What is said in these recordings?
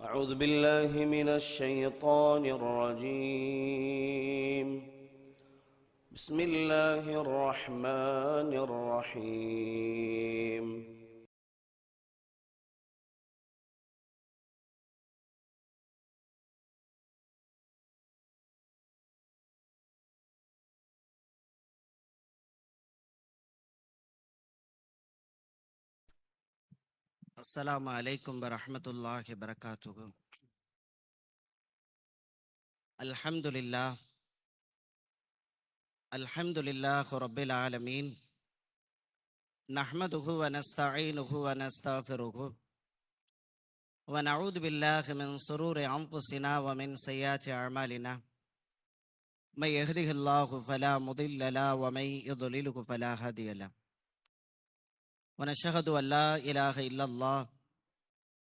أعوذ بالله من الشيطان الرجيم. بسم الله الرحمن الرحيم. السلام عليكم ورحمة الله وبركاته. الحمد لله رب العالمين. نحمده ونستعينه ونستغفره ونعوذ بالله من شرور أنفسنا ومن سيئات أعمالنا. من يهده الله فلا مضل له ومن يضلله فلا هادي له. ونشهد أن لا إله إلا الله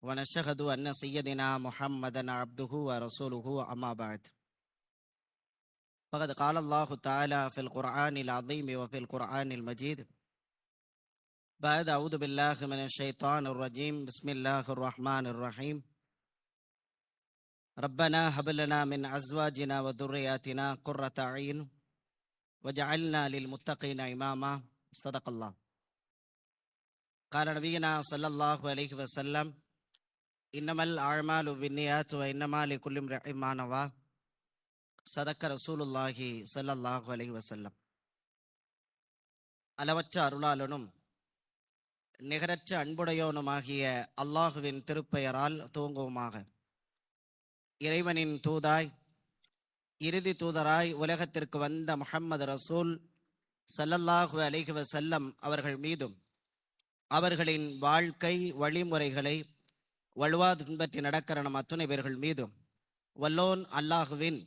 ونشهد أن سيدنا محمدا عبده ورسوله. أما بعد، فقد قال الله تعالى في القرآن العظيم وفي القرآن المجيد بعد أعوذ بالله من الشيطان الرجيم. بسم الله الرحمن الرحيم. ربنا هب لنا من أزواجنا وذرياتنا قرة أعين وجعلنا للمتقين إماما. صدق الله. قال نبينا صلى الله عليه وسلم: إنما الأعمال بالنيات وإنما لكل امرئ ما نوى. சதக்க ரசூலுல்லாஹி ஸல்லல்லாஹு அலைஹி வஸல்லம். அளவற்ற அருளாளனும் நிகரற்ற அன்புடையோனுமாகிய அல்லாஹுவின் திருப்பெயரால் துவங்குவோமாக. இறைவனின் தூதாய் இறுதி தூதராய் உலகத்திற்கு வந்த முஹம்மது ரசூல் ஸல்லல்லாஹு அலைஹி வஸல்லம் அவர்கள் மீதும் அவர்களின் வாழ்க்கை வழிமுறைகளை வலுவா பின்பற்றி நடக்கிற நம் அத்துணை பேர்கள் மீதும் வல்லோன் அல்லாஹுவின்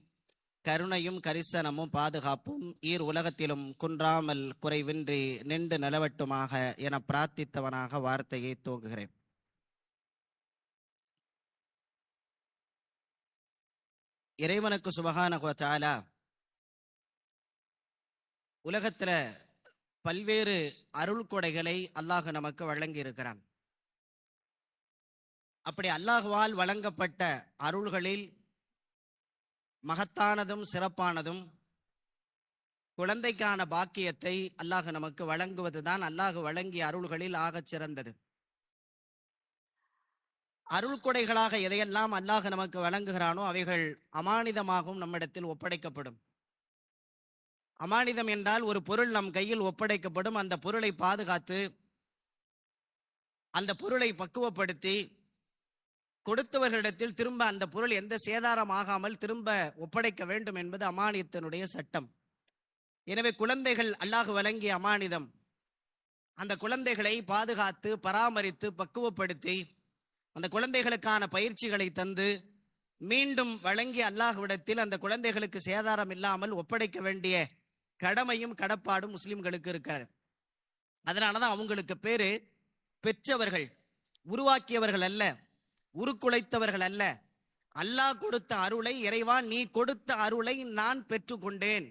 கருணையும் கரிசனமும் பாதுகாப்பும் ஈர் உலகத்திலும் குன்றாமல் குறைவின்றி நின்று நிலவட்டுமாக என பிரார்த்தித்தவனாக வார்த்தையை துவங்குகிறேன். இறைவனுக்கு சுபஹானஹு வ தஆலா உலகத்துல பல்வேறு அருள் கொடைகளை அல்லாஹ் நமக்கு வழங்கி இருக்கிறான். அப்படி அல்லாஹுவால் வழங்கப்பட்ட அருள்களில் மகத்தானதும் சிறப்பானதும் குழந்தைக்கான பாக்கியத்தை அல்லாஹ் நமக்கு வழங்குவதுதான் அல்லாஹ் வழங்கிய அருள்களில் ஆகச் சிறந்தது. அருள் கொடைகளாக எதையெல்லாம் அல்லாஹ் நமக்கு வழங்குகிறானோ அவைகள் அமானிதமாகவும் நம்மிடத்தில் ஒப்படைக்கப்படும். அமானிதம் என்றால் ஒரு பொருள் நம் கையில் ஒப்படைக்கப்படும். அந்த பொருளை பாதுகாத்து அந்த பொருளை பக்குவப்படுத்தி கொடுத்தவர்களிடத்தில் திரும்ப அந்த பொருள் எந்த சேதாரம் ஆகாமல் திரும்ப ஒப்படைக்க வேண்டும் என்பது அமானியத்தினுடைய சட்டம். எனவே குழந்தைகள் அல்லாஹ் வழங்கிய அமானிதம். அந்த குழந்தைகளை பாதுகாத்து பராமரித்து பக்குவப்படுத்தி அந்த குழந்தைகளுக்கான பயிற்சிகளை தந்து மீண்டும் வழங்கி அல்லாஹ்விடத்தில் அந்த குழந்தைகளுக்கு சேதாரம் இல்லாமல் ஒப்படைக்க வேண்டிய கடமையும் கடப்பாடும் முஸ்லிம்களுக்கு இருக்கிறது. அதனாலதான் அவங்களுக்கு பேரு பெற்றவர்கள், உருவாக்கியவர்கள் அல்ல, உருக்குலைத்தவர்கள் அல்ல. அல்லாஹ் கொடுத்த அருளை, இறைவா நீ கொடுத்த அருளை நான் பெற்றுக்கொண்டேன்,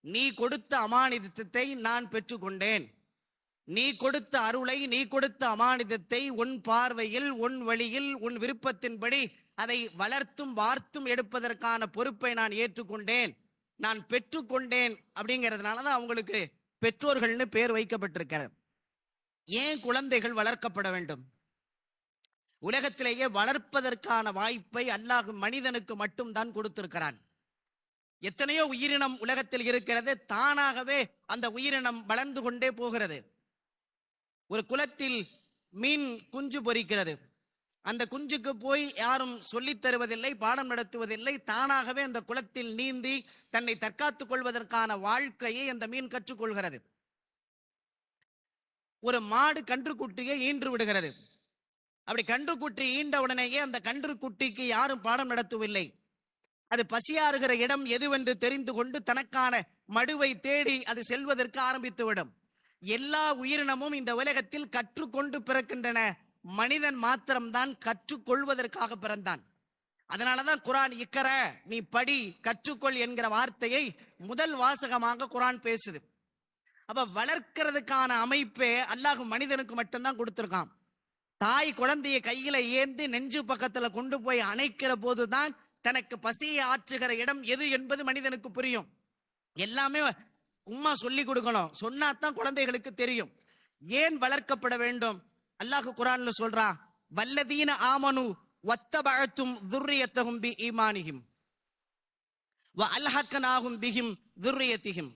நீ கொடுத்த அமானிதத்தை நான் பெற்றுக்கொண்டேன், நீ கொடுத்த அருளை, நீ கொடுத்த அமானிதத்தை உன் பார்வையில், உன் வழியில், உன் விருப்பத்தின்படி அதை வளர்த்தும் வார்த்தும் எடுப்பதற்கான பொறுப்பை நான் ஏற்றுக்கொண்டேன், நான் பெற்றுக்கொண்டேன். அப்படிங்கிறதுனாலதான் அவங்களுக்கு பெற்றோர்கள்னு பேர் வைக்கப்பட்டிருக்கிறது. ஏன் குழந்தைகள் வளர்க்கப்பட வேண்டும்? உலகத்திலேயே வளர்ப்பதற்கான வாய்ப்பை அல்லாஹ் மனிதனுக்கு மட்டும்தான் கொடுத்திருக்கிறான். எத்தனையோ உயிரினம் உலகத்தில் இருக்கிறது, தானாகவே அந்த உயிரினம் வளர்ந்து கொண்டே போகிறது. ஒரு குளத்தில் மீன் குஞ்சு பொரிக்கிறது. அந்த குஞ்சுக்கு போய் யாரும் சொல்லித் தருவதில்லை, பாடம் நடத்துவதில்லை. தானாகவே அந்த குளத்தில் நீந்தி தன்னை தற்காத்துக் கொள்வதற்கான வாழ்க்கையை அந்த மீன் கற்றுக்கொள்கிறது. ஒரு மாடு கன்றுக்குட்டியை ஈன்று விடுகிறது. அப்படி கன்றுக்குட்டி ஈண்ட உடனேயே அந்த கன்றுக்குட்டிக்கு யாரும் பாடம் நடத்தவில்லை. அது பசியாறுகிற இடம் எதுவென்று தெரிந்து கொண்டு தனக்கான மடுவை தேடி அது செல்வதற்கு ஆரம்பித்துவிடும். எல்லா உயிரினமும் இந்த உலகத்தில் கற்றுக்கொண்டு பிறக்கின்றன. மனிதன் மாத்திரம்தான் கற்றுக்கொள்வதற்காக பிறந்தான். அதனாலதான் குரான் இக்கர, நீ படி, கற்றுக்கொள் என்கிற வார்த்தையை முதல் வாசகமாக குரான் பேசுது. அப்ப வளர்க்கிறதுக்கான அமைப்பே அல்லாஹ் மனிதனுக்கு மட்டும்தான் கொடுத்திருக்கான். தாய் குழந்தைய கையில ஏந்தி நெஞ்சு பக்கத்துல கொண்டு போய் அணைக்கிற போதுதான் தனக்கு பசியை ஆற்றுகிற இடம் எது என்பது மனிதனுக்கு புரியும். எல்லாமே உம்மா சொல்லி கொடுக்கணும், சொன்னாதான் குழந்தைகளுக்கு தெரியும். ஏன் வளர்க்கப்பட வேண்டும்? அல்லாஹ் குர்ஆன்ல சொல்றான், வல்லதீன ஆமனு வத்தபஅத்தும் துர்ரியத்தஹும் பி ஈமானிஹிம் வ அல்ஹக்னாஹும் பிஹிம் துர்ரியத்திஹிம்.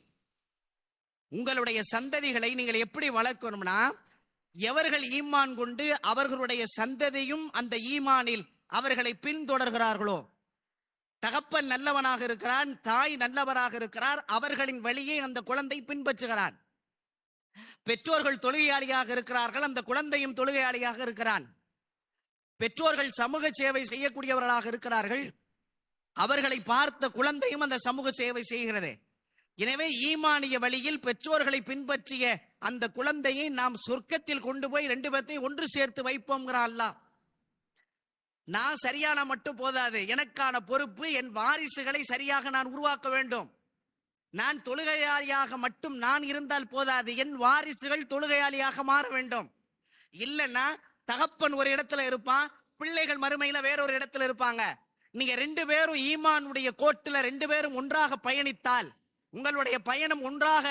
உங்களுடைய சந்ததிகளை நீங்கள் எப்படி வளர்க்கணும்னா, எவர்கள் ஈமான் கொண்டு அவர்களுடைய சந்ததியும் அந்த ஈமானில் அவர்களை பின்தொடர்கிறார்களோ, தகப்பன் நல்லவனாக இருக்கிறான், தாய் நல்லவராக இருக்கிறார், அவர்களின் வழியை அந்த குழந்தை பின்பற்றுகிறான். பெற்றோர்கள் தொழுகையாளியாக இருக்கிறார்கள், அந்த குழந்தையும் தொழுகையாளியாக இருக்கிறான். பெற்றோர்கள் சமூக சேவை செய்யக்கூடியவர்களாக இருக்கிறார்கள், அவர்களை பார்த்த குழந்தையும் அந்த சமூக சேவை செய்கிறது. எனவே ஈமானிய வழியில் பெற்றோர்களை பின்பற்றிய அந்த குழந்தையை நாம் சொர்க்கத்தில் கொண்டு போய் ரெண்டு பேர்த்தையும் ஒன்று சேர்த்து வைப்போம்ங்கிற அல்லாஹ். நான் சரியான மட்டும் போதாது, எனக்கான பொறுப்பு என் வாரிசுகளை சரியாக நான் உருவாக்க வேண்டும். நான் தொழுகையாளியாக மட்டும் நான் இருந்தால் போதாது, என் வாரிசுகள் தொழுகையாளியாக மாற வேண்டும். இல்லைன்னா தகப்பன் ஒரு இடத்துல இருப்பான், பிள்ளைகள் மறுமையில வேறொரு இடத்துல இருப்பாங்க. நீங்க ரெண்டு பேரும் ஈமானுடைய கோட்டுல ரெண்டு பேரும் ஒன்றாக பயணித்தால், உங்களுடைய பயணம் ஒன்றாக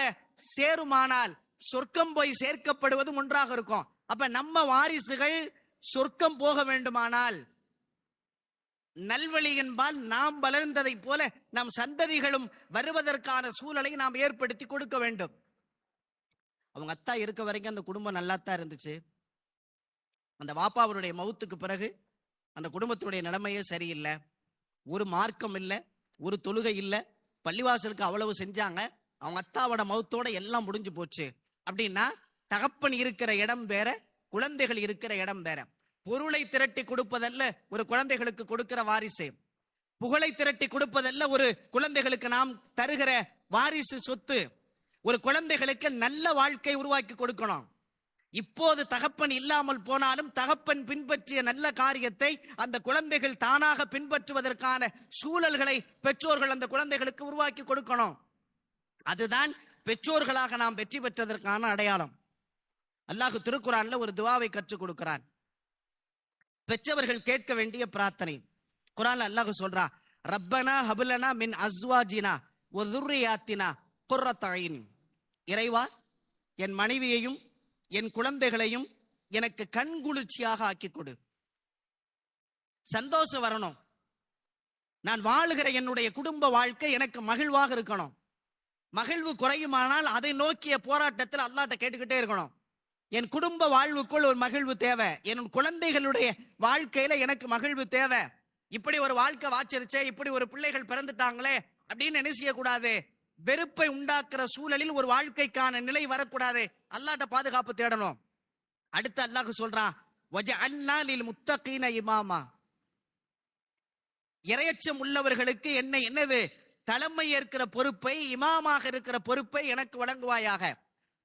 சேருமானால் சொர்க்கம் போய் சேர்க்கப்படுவதும் ஒன்றாக இருக்கும். அப்ப நம்ம வாரிசுகள் சொர்க்கம் போக வேண்டுமானால், நல்வழி என்பால் நாம் வளர்ந்ததை போல நம் சந்ததிகளும் வருவதற்கான சூழலை நாம் ஏற்படுத்தி கொடுக்க வேண்டும். அவங்க அத்தா இருக்க வரைக்கும் அந்த குடும்பம் நல்லாத்தான் இருந்துச்சு. அந்த வாப்பாவருடைய மவுத்துக்கு பிறகு அந்த குடும்பத்துடைய நிலைமையே சரியில்லை. ஒரு மார்க்கம் இல்லை, ஒரு தொழுகை இல்லை, பள்ளிவாசலுக்கு அவ்வளவு செஞ்சாங்க. அவங்க அத்தாவோட மவுத்தோட எல்லாம் முடிஞ்சு போச்சு. அப்படின்னா தகப்பன் இருக்கிற இடம் வேற, குழந்தைகள் இருக்கிற இடம் வேற. பொருளை திரட்டி கொடுப்பதல்ல ஒரு குழந்தைகளுக்கு கொடுக்கிற வாரிசு, புகழை திரட்டி கொடுப்பதல்ல ஒரு குழந்தைகளுக்கு நாம் தருகிற வாரிசு சொத்து. ஒரு குழந்தைகளுக்கு நல்ல வாழ்க்கை உருவாக்கி கொடுக்கணும். இப்போது தகப்பன் இல்லாமல் போனாலும் தகப்பன் பின்பற்றிய நல்ல காரியத்தை அந்த குழந்தைகள் தானாக பின்பற்றுவதற்கான சூழல்களை பெற்றோர்கள் அந்த குழந்தைகளுக்கு உருவாக்கி கொடுக்கணும். அதுதான் பெற்றோர்களாக நாம் வெற்றி பெற்றதற்கான அடையாளம். அல்லாஹ் திருக்குர்ஆன்ல ஒரு துஆவை கற்றுக் கொடுக்கிறான். பெற்றவர்கள் கேட்க வேண்டிய பிரார்த்தனை. குர்ஆன்ல அல்லாஹ் சொல்றான், ரப்பனா ஹப்லனா மின் அஸ்வாஜினா வ ذُرِّيَّاتِنَا குர்ரத அய்ன். இறைவா, என் மனைவியையும் என் குழந்தைகளையும் எனக்கு கண்குளிர்ச்சியாக ஆக்கி கொடு. சந்தோஷம் வரணும். நான் வாழுகிற என்னுடைய குடும்ப வாழ்க்கை எனக்கு மகிழ்வாக இருக்கணும். மகிழ்வு குறையுமானால் அதை நோக்கிய போராட்டத்தில் அல்லாஹ்ட்ட கேட்டுக்கிட்டே இருக்கணும். என் குடும்ப வாழ்வுக்குள் ஒரு மகிழ்வு தேவை, என் குழந்தைகளுடைய வாழ்க்கையில எனக்கு மகிழ்வு தேவை. இப்படி ஒரு வாழ்க்கை வாச்சிருச்சே, இப்படி ஒரு பிள்ளைகள் பிறந்துட்டாங்களே அப்படின்னு நினைக்க கூடாது. வெறுப்பை உண்டாக்குற சூழலில் ஒரு வாழ்க்கைக்கான நிலை வரக்கூடாது. அல்லாஹ்ட்ட பாதுகாப்பு தேடணும். அடுத்து அல்லாஹ் சொல்றான், வஜஅல்னா லில் முத்தகீன இமாமா. இறையச்சம் உள்ளவர்களுக்கு என்னது தலைமை ஏற்கிற பொறுப்பை, இமாமாக இருக்கிற பொறுப்பை எனக்கு வழங்குவாயாக.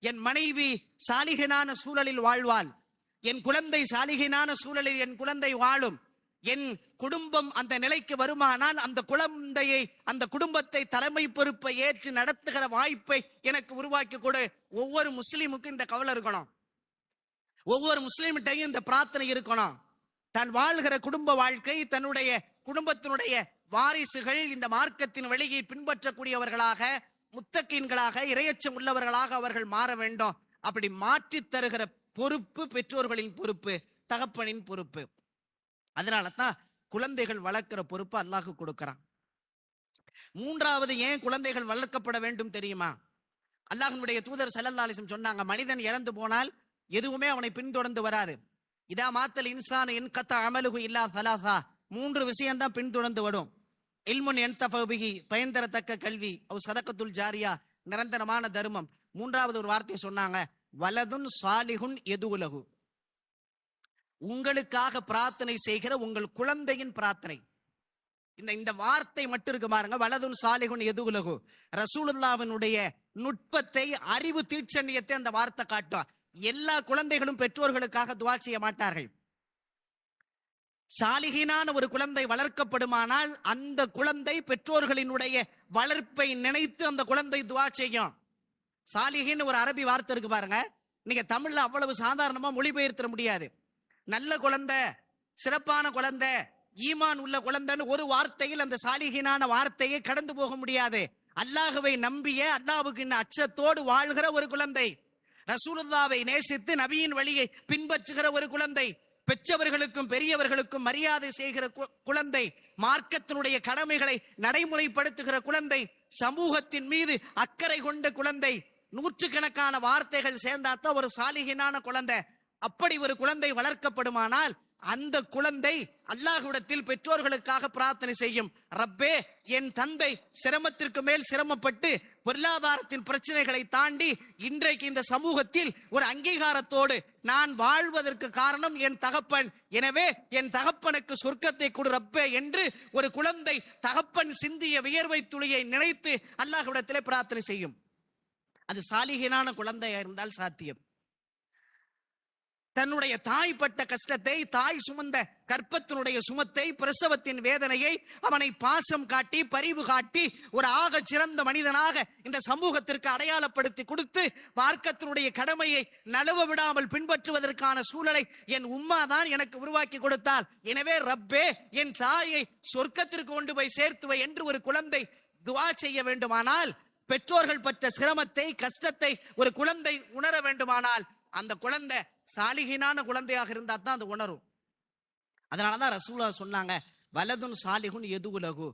என் மனைவி சாலிகனான சூழலில் வாழ்வாள், என் குழந்தை சாலிகனான சூழலில் என் குழந்தை வாழும். என் குடும்பம் அந்த நிலைக்கு வருமானால் அந்த குழந்தையை, அந்த குடும்பத்தை தலைமை பொறுப்பை ஏற்று நடத்துகிற வாய்ப்பை எனக்கு உருவாக்கி கொடு. ஒவ்வொரு முஸ்லீமுக்கும் இந்த கவலை இருக்கணும். ஒவ்வொரு முஸ்லீம்கிட்டையும் இந்த பிரார்த்தனை இருக்கணும். தான் வாழ்கிற குடும்ப வாழ்க்கை, தன்னுடைய குடும்பத்தினுடைய வாரிசுகள் இந்த மார்க்கத்தின் வழியை பின்பற்றக்கூடியவர்களாக, முத்தகீன்களாக, இறையச்சம் உள்ளவர்களாக அவர்கள் மாற வேண்டும். அப்படி மாற்றி தருகிற பொறுப்பு பெற்றோர்களின் பொறுப்பு, தகப்பனின் பொறுப்பு. அதனால தான் குழந்தைகள் வளர்க்கிற பொறுப்பு அல்லாஹ் கொடுக்கிறான். மூன்றாவது ஏன் குழந்தைகள் வளர்க்கப்பட வேண்டும் தெரியுமா? அல்லாஹ்வுடைய தூதர் ஸல்லல்லாஹு அலைஹி வஸல்லம் சொன்னாங்க, மனிதன் இறந்து போனால் எதுவுமே அவனை பின்தொடர்ந்து வராது. இதா மாத்தல் இன்சான் இன்கத்த அமலுஹு இல்லா ஸலாஸா. மூன்று விஷயம் தான் பின்தொடர்ந்து வரும். இல்முன் யன்தஃபு பிஹி, பயன் தரத்தக்க கல்வி, அவ் சதகத்துல் ஜாரியா, நிரந்தரமான தர்மம். மூன்றாவது ஒரு வார்த்தை சொன்னாங்க, வலதுன் சாலிஹுன் யதுலஹு. உங்களுக்காக பிரார்த்தனை செய்கிற உங்கள் குழந்தையின் பிரார்த்தனை. இந்த வார்த்தை மட்டும் இருக்கு பாருங்க, வலதுன் சாலிஹுன் யதுலஹு. ரசூலுல்லாஹ்வினுடைய நுட்பத்தை, அறிவு தீட்சண்யத்தை அந்த வார்த்தை காட்டும். எல்லா குழந்தைகளும் பெற்றோர்களுக்காக துஆ செய்ய மாட்டார்கள். சாலிஹீனான ஒரு குழந்தை வளர்க்கப்படுமானால் அந்த குழந்தை பெற்றோர்களினுடைய வளர்ப்பை நினைத்து அந்த குழந்தை துஆ செய்யும். சாலிஹின் ஒரு அரபி வார்த்தை இருக்கு பாருங்க, நீங்க தமிழ்ல அவ்வளவு சாதாரணமா மொழிபெயர்த்த முடியாது. நல்ல குழந்தை, சிறப்பான குழந்தை, ஈமான் உள்ள குழந்தைன்னு ஒரு வார்த்தையில் அந்த சாலிஹீனான வார்த்தையை கடந்து போக முடியாது. அல்லாஹ்வை நம்பிய, அல்லாஹ்வுக்கு அச்சத்தோடு வாழ்கிற ஒரு குழந்தை, ரசூலுல்லாவை நேசித்து நபியின் வழியை பின்பற்றுகிற ஒரு குழந்தை, பெற்றவர்களுக்கும் பெரியவர்களுக்கும் மரியாதை செய்கிற குழந்தை, மார்க்கத்தினுடைய கடமைகளை நடைமுறைப்படுத்துகிற குழந்தை, சமூகத்தின் மீது அக்கறை கொண்ட குழந்தை, நூற்றுக்கணக்கான வார்த்தைகள் சேர்ந்தாத்தான் ஒரு சாலிஹீனான குழந்தை. அப்படி ஒரு குழந்தை வளர்க்கப்படுமானால் அந்த குழந்தை அல்லாஹ்விடத்தில் பெற்றோர்களுக்காக பிரார்த்தனை செய்யும். ரப்பே, என் தந்தை சிரமத்திற்கு மேல் சிரமப்பட்டு பொருளாதாரத்தின் பிரச்சனைகளை தாண்டி இன்றைக்கு இந்த சமூகத்தில் ஒரு அங்கீகாரத்தோடு நான் வாழ்வதற்கு காரணம் என் தகப்பன். எனவே என் தகப்பனுக்கு சொர்க்கத்தை கொடு ரப்பே என்று ஒரு குழந்தை தகப்பன் சிந்திய வியர்வை துளியை நினைத்து அல்லாஹ்விடத்திலே பிரார்த்தனை செய்யும். அது சாலிஹீனான குழந்தையா இருந்தால் சாத்தியம். தன்னுடைய தாய் பட்ட கஷ்டத்தை, தாய் சுமந்த கற்பத்தினுடைய சுமத்தை, பிரசவத்தின் வேதனையை அவனை பாசம் காட்டி பரிவு காட்டி ஒரு ஆக சிறந்த மனிதனாக இந்த சமூகத்திற்கு அடையாளப்படுத்தி கொடுத்து மார்க்கத்தினுடைய கடமையை நழுவ விடாமல் பின்பற்றுவதற்கான சூழலை என் உம்மா தான் எனக்கு உருவாக்கி கொடுத்தாள். எனவே ரப்பே, என் தாயை சொர்க்கத்திற்கு கொண்டு போய் சேர்த்துவை என்று ஒரு குழந்தை துஆ செய்ய வேண்டுமானால், பெற்றோர்கள் பட்ட சிரமத்தை கஷ்டத்தை ஒரு குழந்தை உணர வேண்டுமானால், அந்த குழந்தை சாலிஹீனான குழந்தையாக இருந்தா தான் அது உணரும். அதனாலதான் ரசூலுல்லாஹ் சொன்னாங்க, வலதுன் சாலிஹுன் எதுவுலகு.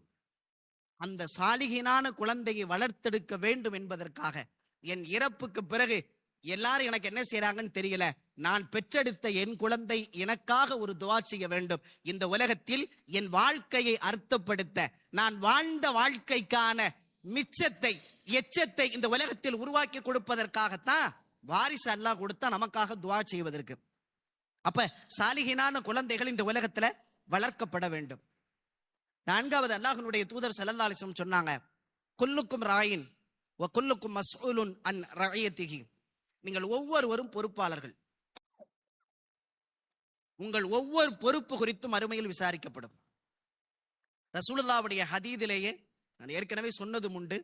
அந்த சாலிஹீனான குழந்தையை வளர்த்தெடுக்க வேண்டும் என்பதற்காக என் இறப்புக்கு பிறகு எல்லாரும் எனக்கு என்ன செய்யறாங்கன்னு தெரியல, நான் பெற்றெடுத்த என் குழந்தை எனக்காக ஒரு துஆ செய்ய வேண்டும். இந்த உலகத்தில் என் வாழ்க்கையை அர்த்தப்படுத்த, நான் வாழ்ந்த வாழ்க்கைக்கான மிச்சத்தை எச்சத்தை இந்த உலகத்தில் உருவாக்கி கொடுப்பதற்காகத்தான் வாரிசு அல்லாஹ் கொடுத்தா நமக்காக துஆ செய்வதற்கு. அப்ப சாலிஹீனான குழந்தைகள் இந்த உலகத்துல வளர்க்கப்பட வேண்டும். நான்காவது, அல்லாஹ்வுடைய தூதர் ஸல்லல்லாஹு அலைஹி வஸல்லம் சொன்னாங்க, குல்லுக்கும் ராயின் வ குல்லுக்கும் மஸ்ஊலுன் அன் ரஅயத்திஹி. நீங்கள் ஒவ்வொருவரும் பொறுப்பாளர்கள். உங்கள் ஒவ்வொரு பொறுப்பு குறித்தும் மறுமையில் விசாரிக்கப்படும். ரசூலுல்லாஹ்வுடைய ஹதீதிலேயே நான் ஏற்கனவே சொன்னதும் உண்டு,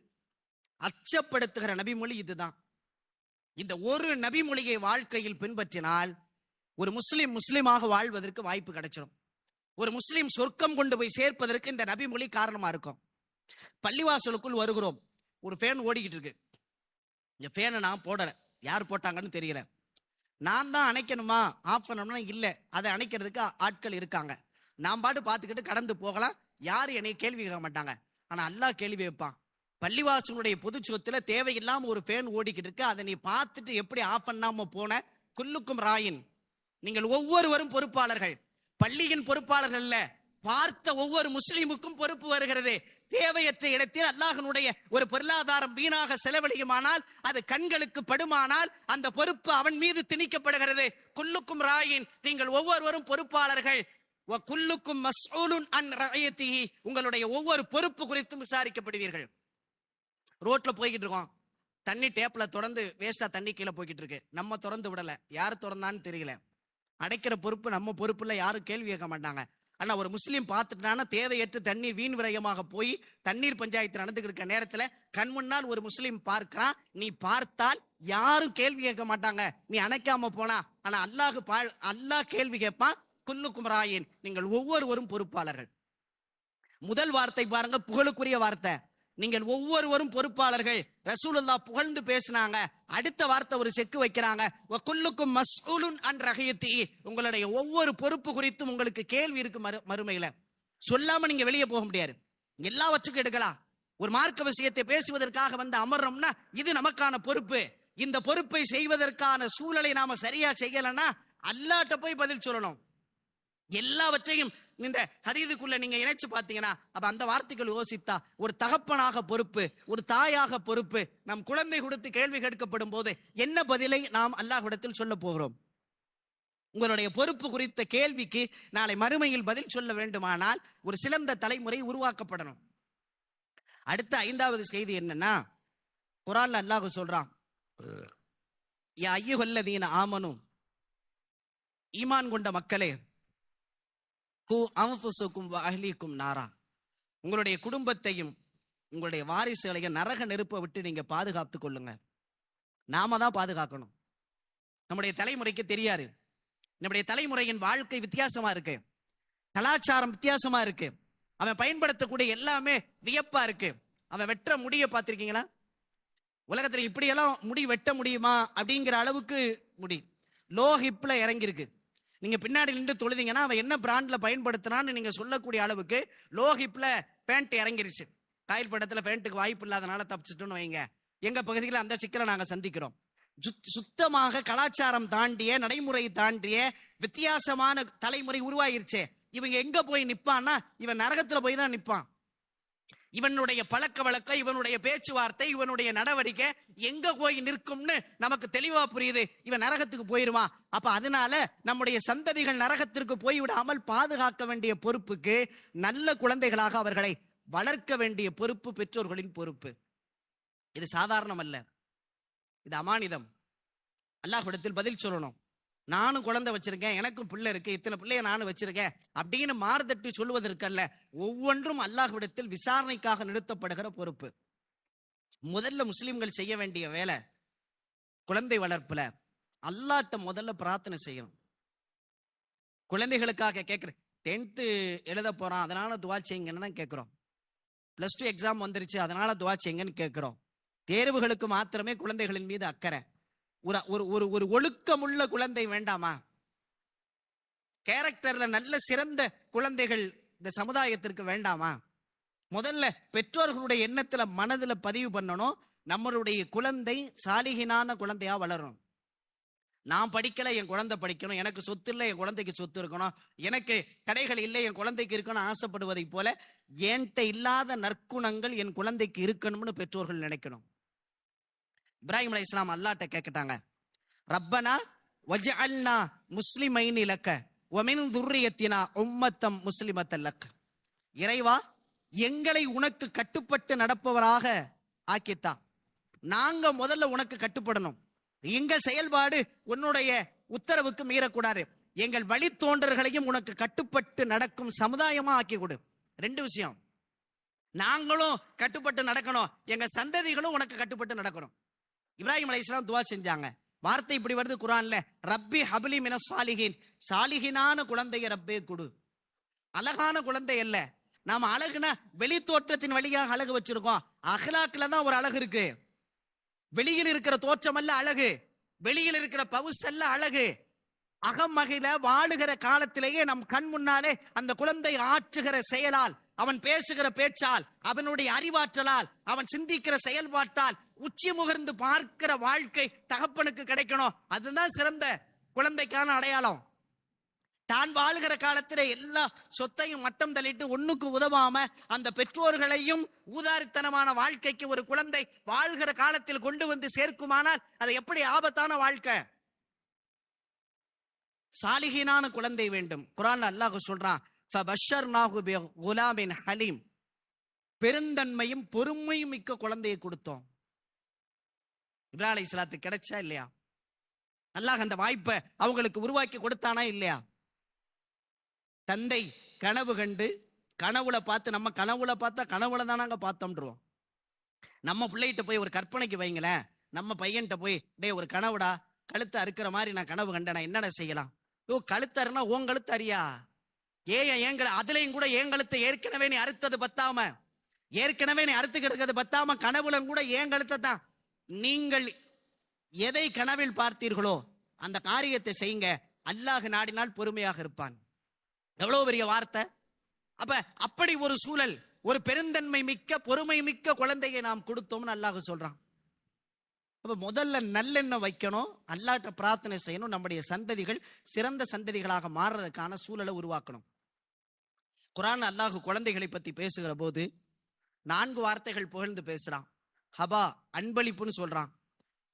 அச்சப்படுத்துகிற நபிமொழி இதுதான். இந்த ஒரு நபிமொழியை வாழ்க்கையில் பின்பற்றினால் ஒரு முஸ்லிமாக வாழ்வதற்கு வாய்ப்பு கிடைச்சிடும். ஒரு முஸ்லிம் சொர்க்கம் கொண்டு போய் சேர்ப்பதற்கு இந்த நபிமொழி காரணமா இருக்கும். பள்ளிவாசலுக்குள் வருகிறோம், ஒரு ஃபேன் ஓடிக்கிட்டு இருக்கு. இந்த ஃபேனை நான் போடல, யார் போட்டாங்கன்னு தெரியல. நான் தான் அணைக்கணுமா, ஆஃப் பண்ணணும்னா இல்ல, அதை அணைக்கிறதுக்கு ஆட்கள் இருக்காங்க. நான் பாட்டு பார்த்துக்கிட்டு கடந்து போகலாம், யாரும் என்னை கேள்வி கேட்க மாட்டாங்க. ஆனா அல்லாஹ் கேள்வி வைப்பான். பள்ளிவாசனுடைய பொது சொத்துல தேவையில்லாம ஒரு ஃபேன் ஓடிக்கிட்டு இருக்கு, அதை நீ பார்த்துட்டு எப்படி ஆஃப் பண்ணாம போன? குல்லுக்கும் ராயின், நீங்கள் ஒவ்வொருவரும் பொறுப்பாளர்கள். பள்ளியின் பொறுப்பாளர்கள் இல்ல, பார்த்த ஒவ்வொரு முஸ்லிமுக்கும் பொறுப்பு வருகிறது. தேவையற்ற இடத்தில் அல்லாஹ்வுடைய ஒரு பொருளாதாரம் வீணாக செலவழியுமானால், அது கண்களுக்கு படுமானால் அந்த பொறுப்பு அவன் மீது திணிக்கப்படுகிறது. குல்லுக்கும் ராயின், நீங்கள் ஒவ்வொருவரும் பொறுப்பாளர்கள். குல்லுக்கும் மஸ்ஊலுன் அன் ரஅயத்திஹி, உங்களுடைய ஒவ்வொரு பொறுப்பு குறித்தும் விசாரிக்கப்படுவீர்கள். ரோட்ல போய்கிட்டு இருக்கோம், தண்ணி டேப்ல தொடர்ந்து வேஸ்டா தண்ணி கீழே போய்கிட்டு இருக்கு, நம்ம திறந்து விடல, யாரு திறந்தான்னு தெரியல. அடைக்கிற பொறுப்பு நம்ம பொறுப்புல, யாரும் கேள்வி கேட்க மாட்டாங்க. ஆனா ஒரு முஸ்லீம் பார்த்துட்டானா தேவையற்ற தண்ணீர் வீண் விரயமாக போய் தண்ணீர் பஞ்சாயத்து நடந்துகிட்டு இருக்க நேரத்துல கண் முன்னால் ஒரு முஸ்லீம் பார்க்கிறான், நீ பார்த்தால் யாரும் கேள்வி கேட்க மாட்டாங்க, நீ அணைக்காம போனா. ஆனா அல்லாஹ் கேள்வி கேட்பான். குல்லுக்கும் ராயின், நீங்கள் ஒவ்வொருவரும் பொறுப்பாளர்கள். முதல் வார்த்தை பாருங்க, புகழுக்குரிய வார்த்தை, நீங்கள் ஒவ்வொருவரும் பொறுப்பாளர்கள். ரசூலுல்லாஹ் புகழ்ந்து பேசினாங்க. அடுத்த வார்த்தை ஒரு செக்கு வைக்கிறாங்க, வகுல்லுக்கும் மஸ்ஊலுன் அன் ரஹியத்திஹி, உங்களுடைய ஒவ்வொரு பொறுப்பு குறித்தும் உங்களுக்கு கேள்வி இருக்கு மறுமையில. சொல்லாம நீங்க வெளியே போக முடியாது, எல்லாவற்றுக்கும் எடுக்கலாம். ஒரு மார்க்க விஷயத்தை பேசுவதற்காக வந்து அமர்றோம்னா இது நமக்கான பொறுப்பு. இந்த பொறுப்பை செய்வதற்கான சூழலை நாம சரியா செய்யலன்னா அல்லாஹ்ட்ட போய் பதில் சொல்லணும். எல்லாவற்றையும் இந்த ஹதீதுக்குள்ள நீங்க இணைச்சு பாத்தீங்கன்னா, அப்ப அந்த வார்த்தைகள் யோசித்தா, ஒரு தகப்பனாக பொறுப்பு, ஒரு தாயாக பொறுப்பு, நம் குழந்தை கொடுத்து கேள்வி கேட்கப்படும் போது என்ன பதிலை நாம் அல்லாஹ்விடத்தில் சொல்ல போகிறோம்? உங்களுடைய பொறுப்பு குறித்த கேள்விக்கு நாளை மறுமையில் பதில் சொல்ல வேண்டுமானால் ஒரு சிறந்த தலைமுறை உருவாக்கப்படணும். அடுத்த 5வது செய்தி என்னன்னா, குர்ஆன்ல அல்லாஹ் சொல்றான், யா அய்யுஹல்லதீன ஆமனு, ஈமான் கொண்ட மக்களே, நாரா, உங்களுடைய குடும்பத்தையும் உங்களுடைய வாரிசுகளையும் நரக நெருப்பை விட்டு நீங்க பாதுகாத்துக் கொள்ளுங்க. நாம தான் பாதுகாக்கணும். நம்முடைய தலைமுறைக்கு தெரியாது, நம்முடைய தலைமுறையின் வாழ்க்கை வித்தியாசமா இருக்கு, கலாச்சாரம் வித்தியாசமா இருக்கு, அவன் பயன்படுத்தக்கூடிய எல்லாமே வியப்பா இருக்கு. அவன் வெட்டுற முடிய பார்த்திருக்கீங்களா? உலகத்துல இப்படியெல்லாம் முடி வெட்ட முடியுமா அப்படிங்கிற அளவுக்கு முடி லோ ஹிப்ல இறங்கியிருக்கு. நீங்க பின்னாடி நின்று தொழுதீங்கன்னா அவன் என்ன பிராண்ட்ல பயன்படுத்தினான்னு நீங்க சொல்லக்கூடிய அளவுக்கு லோ ஹிப்ல பேண்ட் இறங்கிருச்சு. காயல் படத்துல பேண்ட்டுக்கு வாய்ப்பு இல்லாதனால தப்பிச்சுட்டோன்னு வைங்க. எங்க பகுதியில் அந்த சிக்கலை நாங்க சந்திக்கிறோம். சுத்தமாக கலாச்சாரம் தாண்டிய, நடைமுறை தாண்டிய வித்தியாசமான தலைமுறை உருவாயிருச்சே. இவங்க எங்க போய் நிப்பான்னா இவன் நரகத்துல போய் தான் நிப்பான். இவனுடைய பழக்க வழக்கம், இவனுடைய பேச்சுவார்த்தை, இவனுடைய நடவடிக்கை எங்க போய் நிற்கும்னு நமக்கு தெளிவா புரியுது. இவன் நரகத்துக்கு போயிருவான். அப்ப அதனால நம்முடைய சந்ததிகள் நரகத்திற்கு போய்விடாமல் பாதுகாக்க வேண்டிய பொறுப்புக்கு நல்ல குழந்தைகளாக அவர்களை வளர்க்க வேண்டிய பொறுப்பு பெற்றோர்களின் பொறுப்பு. இது சாதாரணம் அல்ல, இது அமானிதம். அல்லாஹ்விடத்தில் பதில் சொல்லணும். நானும் குழந்தை வச்சிருக்கேன், எனக்கும் பிள்ளை இருக்கு, இத்தனை பிள்ளைய நானும் வச்சிருக்கேன் அப்படின்னு மார்தட்டி சொல்லுவதற்கல்ல, ஒவ்வொன்றும் அல்லாஹ்விடத்தில் விசாரணைக்காக நிறுத்தப்படுகிற பொறுப்பு. முதல்ல முஸ்லிம்கள் செய்ய வேண்டிய வேலை குழந்தை வளர்ப்புல அல்லாஹ்ட்ட முதல்ல பிரார்த்தனை செய்யணும். குழந்தைகளுக்காக கேட்கிறேன். 10th எழுத போறான் அதனால துவா செய்யுங்கன்னு தான் கேட்கிறோம். +2 எக்ஸாம் வந்துருச்சு அதனால துவா செய்யுங்கன்னு கேட்கிறோம். தேர்வுகளுக்கு மாத்திரமே குழந்தைகளின் மீது அக்கறை. ஒரு ஒழுக்கமுள்ள குழந்தை வேண்டாமா? கேரக்டர்ல நல்ல சிறந்த குழந்தைகள் இந்த சமுதாயத்திற்கு வேண்டாமா? முதல்ல பெற்றோர்களுடைய எண்ணத்துல மனதுல பதிவு பண்ணணும், நம்மளுடைய குழந்தை சாலிகினான குழந்தையா வளரணும். நான் படிக்கல, என் குழந்தை படிக்கணும், எனக்கு சொத்து இல்லை, என் குழந்தைக்கு சொத்து இருக்கணும், எனக்கு கடைகள் இல்லை, என் குழந்தைக்கு இருக்கணும் ஆசைப்படுவதை போல என்கிட்ட இல்லாத நற்குணங்கள் என் குழந்தைக்கு இருக்கணும்னு பெற்றோர்கள் நினைக்கணும். இப்ராஹிம் அலைஹிஸ்ஸலாம் அல்லாஹ்ட்ட கேட்கட்டாங்க, ரப்பனா வஜ்அல்னா முஸ்லிமைனி லக்க வ மின் துர்ரியத்தினா உம்மத்தம் முஸ்லிமத்தன் லக்க. இறைவா, எங்களை உனக்கு கட்டுப்பட்டு நடப்பவராக ஆக்கித்தா. நாங்க முதல்ல உனக்கு கட்டுப்படணும். எங்க செயல்பாடு உன்னுடைய உத்தரவுக்கு மீறக்கூடாது. எங்கள் வழித்தோன்றர்களையும் உனக்கு கட்டுப்பட்டு நடக்கும் சமுதாயமா ஆக்கி கொடு. 2 விஷயம். நாங்களும் கட்டுப்பட்டு நடக்கணும், எங்க சந்ததிகளும் உனக்கு கட்டுப்பட்டு நடக்கணும். இப்ராஹிம் அலைஹிஸ்ஸலாம் துவா செஞ்சாங்க. வார்த்தை இப்படி வருது குர்ஆன்ல, ரப்பி ஹப்லி மினஸ் சாலிஹின். சாலிஹினான குழந்தைய ரப்பே கொடு. அழகான குழந்தை அல்ல. நாம அழகுனா வெளி தோற்றத்தின் வழியாக அழகு வச்சிருக்கோம். அஹ்லாக்ல தான் ஒரு அழகு இருக்கு. வெளியில் இருக்கிற தோற்றம் அல்ல அழகு, வெளியில் இருக்கிற பவுஸ் அல்ல அழகு. அகமகில வாழுகிற காலத்திலேயே நம் கண் முன்னாலே அந்த குழந்தை ஆற்றுகிற செயலால், அவன் பேசுகிற பேச்சால், அவனுடைய அறிவாற்றலால், அவன் சிந்திக்கிற செயல்பாட்டால் உச்சி முகர்ந்து பார்க்கிற வாழ்க்கை தகப்பனுக்கு கிடைக்கணும். அதுதான் சிறந்த குழந்தைக்கான அடையாளம். தான் வாழுகிற காலத்திலே எல்லா சொத்தையும் மட்டம் தள்ளிட்டு ஒண்ணுக்கு உதவாம அந்த பெற்றோர்களையும் ஊதாரித்தனமான வாழ்க்கைக்கு ஒரு குழந்தை வாழ்கிற காலத்தில் கொண்டு வந்து சேர்க்குமானால் அது எப்படி ஆபத்தான வாழ்க்கை. சாலிஹீனான குழந்தை வேண்டும். குர்ஆன்ல அல்லாஹ் சொல்றான், ஃபபஷர்னாஹு பிகுலாமின் ஹலீம். பெருந்தன்மையும் பொறுமையும் மிக்க குழந்தையை கொடுத்தோம். இப்ராஹிம் அலைஹிஸ்ஸலாத்துக்கு கிடைச்சா இல்லையா? அல்லாஹ் அந்த வாய்ப்பை அவங்களுக்கு உருவாக்கி கொடுத்தானா இல்லையா? தந்தை கனவு கண்டு கனவுல பார்த்து, நம்ம கனவுல பார்த்தா கனவுல தான் நாங்க பார்த்தோம்ன்றோம். நம்ம பிள்ளைகிட்ட போய் ஒரு கற்பனைக்கு வைங்களேன், நம்ம பையன்கிட்ட போய் டே ஒரு கனவுடா, கழுத்தை அறுக்கிற மாதிரி நான் கனவு கண்டேன், நான் என்னென்ன செய்யலாம்? ஓ கழுத்தறுனா உன் கழுத்து அறியா? ஏன் அதுலயும் கூட என் கழுத்தை ஏற்கனவே நீ அறுத்தது பத்தாம, ஏற்கனவே நீ அறுத்து கிடக்கிறது பத்தாம கனவுல கூட ஏன் கழுத்தை தான். நீங்கள் எதை கனவில் பார்த்தீர்களோ அந்த காரியத்தை செய்யுங்க, அல்லாஹ் நாடினால் பொறுமையாக இருப்பான். எவ்வளவு பெரிய வார்த்தை. அப்ப அப்படி ஒரு சூழல், ஒரு பெருந்தன்மை மிக்க பொறுமை மிக்க குழந்தையை நாம் கொடுத்தோம்னு அல்லாஹ் சொல்றான். அப்ப முதல்ல நல்லெண்ணம் வைக்கணும், அல்லாஹ்ட்ட பிரார்த்தனை செய்யணும், நம்முடைய சந்ததிகள் சிறந்த சந்ததிகளாக மாறுறதுக்கான சூழலை உருவாக்கணும். குர்ஆன் அல்லாஹ் குழந்தைகளை பத்தி பேசுகிற போது 4 வார்த்தைகள் புகழ்ந்து பேசுறான். ஹபா அன்பளிப்புன்னு சொல்றான்.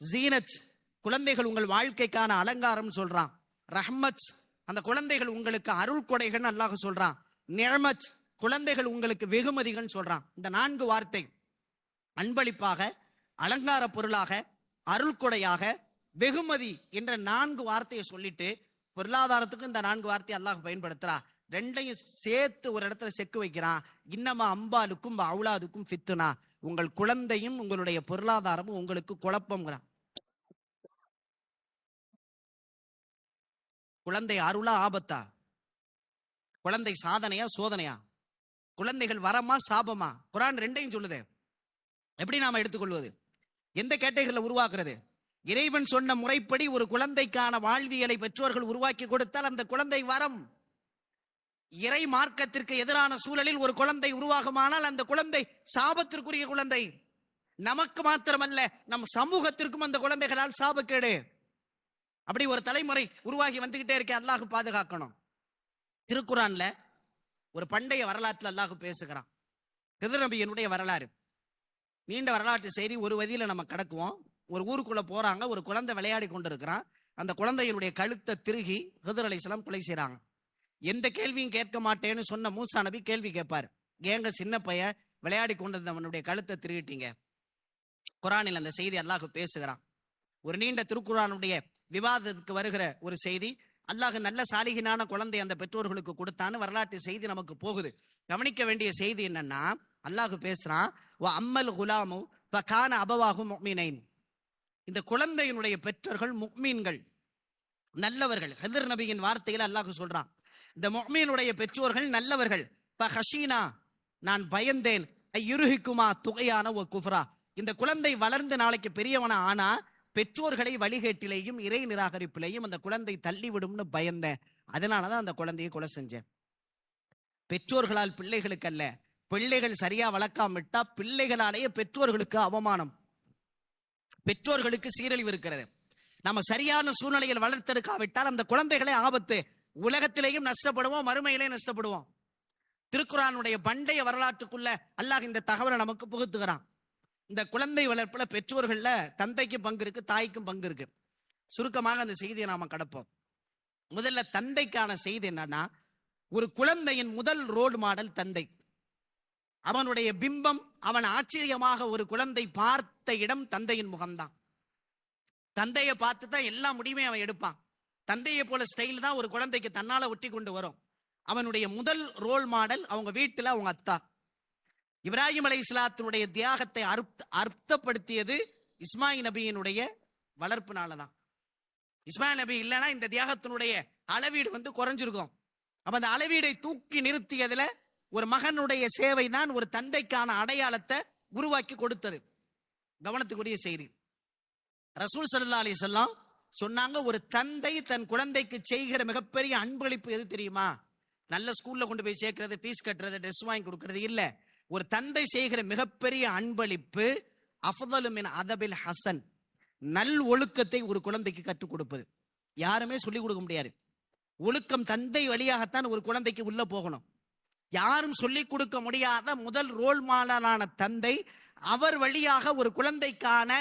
ஜீனத் குழந்தைகள் உங்கள் வாழ்க்கைக்கான அலங்காரம் சொல்றான். ரஹ்மத் அந்த குழந்தைகள் உங்களுக்கு அருள் கொடைகள் அல்லாஹ் சொல்றான். நிஅமத் குழந்தைகள் உங்களுக்கு வெகுமதிகள் சொல்றான். இந்த 4 வார்த்தை அன்பளிப்பாக, அலங்கார பொருளாக, அருள் கொடையாக, வெகுமதி என்ற 4 வார்த்தையை சொல்லிட்டு பொருளாதாரத்துக்கு இந்த 4 வார்த்தையை அல்லாஹ் பயன்படுத்துறா. 2ஐயும் சேர்த்து ஒரு இடத்துல செக்கு வைக்கிறான். இன்னமா அம்பாலுக்கும் அவுலாதுக்கும் ஃபித்துனா, உங்கள் குழந்தையும் உங்களுடைய பொருளாதாரமும் உங்களுக்கு குழப்பம்ங்கிறான். குழந்தை அருளா ஆபத்தா? குழந்தை சாதனையா சோதனையா? குழந்தைகள் வரமா சாபமா? குர்ஆன் ரெண்டையும் சொல்லுது. எப்படி நாம எடுத்துக்கொள்வது? எந்த கேட்டகரியில் உருவாக்குறது? இறைவன் சொன்ன முறைப்படி ஒரு குழந்தைக்கான வாழ்வியலை பெற்றோர்கள் உருவாக்கி கொடுத்தால் அந்த குழந்தை வரம். இறை மார்க்கத்திற்கு எதிரான சூழலில் ஒரு குழந்தை உருவாகுமானால் அந்த குழந்தை சாபத்திற்குரிய குழந்தை. நமக்கு மாத்திரமல்ல, நம் சமூகத்திற்கும் அந்த குழந்தைகளால் சாபக்கேடு. அப்படி ஒரு தலைமுறை உருவாகி வந்துகிட்டே இருக்க. அல்லாஹ் பாதுகாக்கணும். திருக்குர்ஆன்ல ஒரு பண்டைய வரலாற்றில் அல்லாஹ் பேசுகிறான். கிதர் நபியினுடைய வரலாறு, நீண்ட வரலாற்று செய்தி. ஒரு வதியில நம்ம கடக்குவோம். ஒரு ஊருக்குள்ள போறாங்க. ஒரு குழந்தை விளையாடி கொண்டிருக்கிறான். அந்த குழந்தையினுடைய கழுத்தை திருகி ஹிதர் அலைஹிஸ்ஸலாம் கொலை செய்றாங்க. எந்த கேள்வியும் கேட்க மாட்டேன்னு சொன்ன மூசா நபி கேள்வி கேட்பாரு. ஏங்க சின்ன பையன் விளையாடி கொண்டிருந்தவனுடைய கழுத்தை திருகிட்டீங்க? குர்ஆனில் அந்த செய்தி அல்லாஹ் பேசுகிறான். ஒரு நீண்ட திருக்குர்ஆனுடைய விவாதத்துக்கு வருகிற ஒரு செய்தி. அல்லாஹ் நல்ல சாலிகினான குழந்தை அந்த பெற்றோர்களுக்கு கொடுத்தான்னு வரலாற்று செய்தி நமக்கு போகுது. கவனிக்க வேண்டிய செய்தி என்னன்னா, அல்லாஹ் பேசுறான், வ அம்மல் குலாமு ஃபகான அபவாஹு முஃமினைன். இந்த குழந்தையினுடைய பெற்றோர்கள் முஃமின்கள், நல்லவர்கள். ஹிதர் நபியின் வார்த்தையில் அல்லாஹ் சொல்றான், இந்த முஃமினுடைய பெற்றோர்கள் நல்லவர்கள். ஃபஹஷீனா, நான் பயந்தேன், ஐயுருஹிக்குமா துகையான ஒ குஃப்ரா. இந்த குழந்தை வளர்ந்து நாளைக்கு பெரியவனா ஆனா பெற்றோர்களை வழிகேட்டிலேயும் இறை நிராகரிப்பிலேயும் அந்த குழந்தை தள்ளிவிடும்னு பயந்தேன். அதனாலதான் அந்த குழந்தையை கொலை செஞ்சேன். பெற்றோர்களால் பிள்ளைகளுக்கு அல்ல, பிள்ளைகள் சரியா வளர்க்காம பிள்ளைகளாலேயே பெற்றோர்களுக்கு அவமானம், பெற்றோர்களுக்கு சீரழிவு இருக்கிறது. நம்ம சரியான சூழ்நிலையில் வளர்த்தெடுக்காவிட்டால் அந்த குழந்தைகளே ஆபத்து. உலகத்திலேயும் நஷ்டப்படுவோம், மறுமையிலே நஷ்டப்படுவோம். திருக்குர்ஆனுடைய பண்டைய வரலாற்றுக்குள்ள அல்லாஹ் இந்த தகவலை நமக்கு புகுத்துகிறான். இந்த குழந்தை வளர்ப்புல பெற்றோர்கள்ல தந்தைக்கு பங்கு இருக்கு, தாய்க்கும் பங்கு இருக்கு. சுருக்கமாக அந்த செய்தியை நாம கடப்போம். முதல்ல தந்தைக்கான செய்தி என்னன்னா, ஒரு குழந்தையின் முதல் ரோல் மாடல் தந்தை. அவனுடைய பிம்பம், அவன் ஆச்சரியமாக ஒரு குழந்தை பார்த்த இடம் தந்தையின் முகம்தான். தந்தையை பார்த்து தான் எல்லா முடிவுமே அவன் எடுப்பான். தந்தையை போல ஸ்டைல் தான் ஒரு குழந்தைக்கு தன்னால ஒட்டி கொண்டு வரும். அவனுடைய முதல் ரோல் மாடல் அவங்க வீட்டுல அவங்க அத்தா. இப்ராஹிம் அலைஹிஸ்ஸலாத்தினுடைய தியாகத்தை அர்த்தப்படுத்தியது இஸ்மாயில் நபியினுடைய வளர்ப்புனாலதான். இஸ்மாயில் நபி இல்லைன்னா இந்த தியாகத்தினுடைய அளவீடு குறைஞ்சிருக்கும். அப்ப அந்த அளவீடை தூக்கி நிறுத்தியதுல ஒரு மகனுடைய சேவை தான் ஒரு தந்தைக்கான அடையாளத்தை உருவாக்கி கொடுத்தது. கவனத்துக்குரிய செய்தி. ரசூல் ஸல்லல்லாஹு அலைஹி வஸல்லம் சொன்னாங்க, ஒரு தந்தை தன் குழந்தைக்கு செய்கிற மிகப்பெரிய அன்பளிப்பு எது தெரியுமா? நல்ல ஸ்கூல்ல கொண்டு போய் சேர்க்கிறது, ஃபீஸ் கட்டுறது, ட்ரெஸ் வாங்கி கொடுக்கறது இல்ல. ஒரு தந்தை செய்கிற மிகப்பெரிய அன்பளிப்பு அஃதலு மின் அதபில் ஹசன், நல் ஒழுக்கத்தை ஒரு குழந்தைக்கு கற்றுக் கொடுப்பது. யாருமே சொல்லிக் கொடுக்க முடியாது. ஒழுக்கம் தந்தை வழியாகத்தான் ஒரு குழந்தைக்கு உள்ள போகணும். யாரும் சொல்லிக் கொடுக்க முடியாத முதல் ரோல் மாடலான தந்தை, அவர் வழியாக ஒரு குழந்தைக்கான